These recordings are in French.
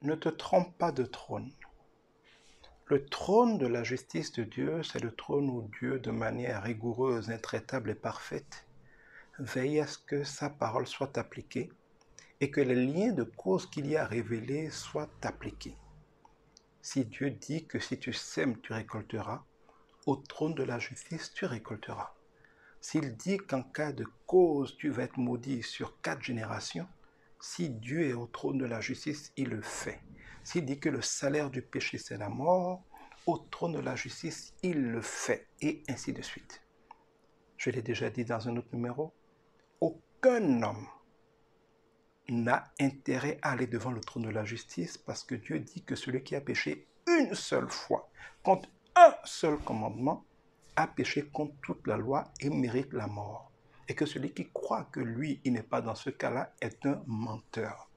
Ne te trompe pas de trône. Le trône de la justice de Dieu, c'est le trône où Dieu, de manière rigoureuse, intraitable et parfaite, veille à ce que sa parole soit appliquée et que les liens de cause qu'il y a révélés soient appliqués. Si Dieu dit que si tu sèmes, tu récolteras, au trône de la justice, tu récolteras. S'il dit qu'en cas de cause, tu vas être maudit sur 4 générations, si Dieu est au trône de la justice, il le fait. S'il dit que le salaire du péché, c'est la mort, au trône de la justice, il le fait, et ainsi de suite. Je l'ai déjà dit dans un autre numéro, aucun homme n'a intérêt à aller devant le trône de la justice parce que Dieu dit que celui qui a péché une seule fois contre un seul commandement a péché contre toute la loi et mérite la mort. Et que celui qui croit que lui, il n'est pas dans ce cas-là, est un menteur.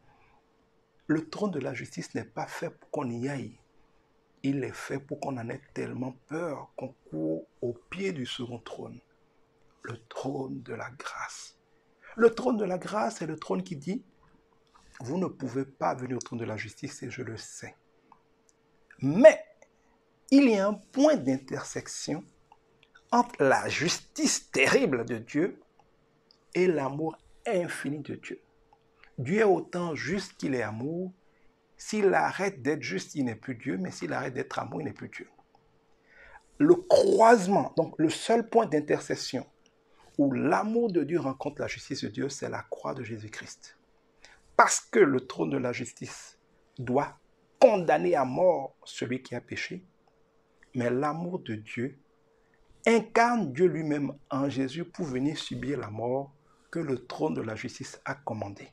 Le trône de la justice n'est pas fait pour qu'on y aille. Il est fait pour qu'on en ait tellement peur qu'on court au pied du second trône. Le trône de la grâce. Le trône de la grâce est le trône qui dit « Vous ne pouvez pas venir au trône de la justice et je le sais. » Mais il y a un point d'intersection entre la justice terrible de Dieu et l'amour infini de Dieu. Dieu est autant juste qu'il est amour. S'il arrête d'être juste, il n'est plus Dieu, mais s'il arrête d'être amour, il n'est plus Dieu. Le croisement, donc le seul point d'intersection où l'amour de Dieu rencontre la justice de Dieu, c'est la croix de Jésus-Christ. Parce que le trône de la justice doit condamner à mort celui qui a péché, mais l'amour de Dieu incarne Dieu lui-même en Jésus pour venir subir la mort que le trône de la justice a commandé.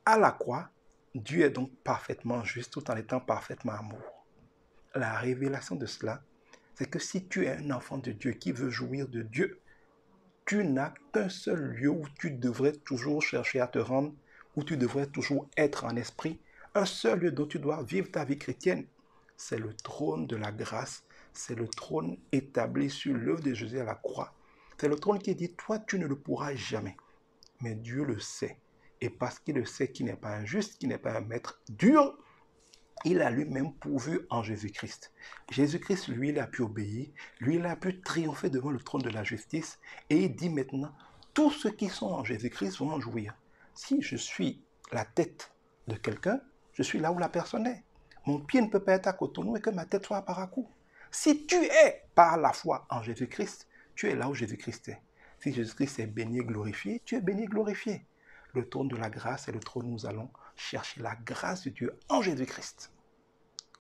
À la croix, Dieu est donc parfaitement juste tout en étant parfaitement amour. La révélation de cela, c'est que si tu es un enfant de Dieu qui veut jouir de Dieu, tu n'as qu'un seul lieu où tu devrais toujours chercher à te rendre, où tu devrais toujours être en esprit. Un seul lieu dont tu dois vivre ta vie chrétienne, c'est le trône de la grâce. C'est le trône établi sur l'œuvre de Jésus à la croix. C'est le trône qui dit, toi, tu ne le pourras jamais. Mais Dieu le sait. Et parce qu'il le sait qu'il n'est pas injuste, qu'il n'est pas un maître dur, il a lui-même pourvu en Jésus-Christ. Jésus-Christ, lui, il a pu obéir. Lui, il a pu triompher devant le trône de la justice. Et il dit maintenant, tous ceux qui sont en Jésus-Christ vont en jouir. Si je suis la tête de quelqu'un, je suis là où la personne est. Mon pied ne peut pas être à Cotonou et que ma tête soit à Parakou. Si tu es par la foi en Jésus-Christ, tu es là où Jésus-Christ est. Si Jésus-Christ est béni et glorifié, tu es béni et glorifié. Le trône de la grâce est le trône où nous allons chercher la grâce de Dieu en Jésus-Christ.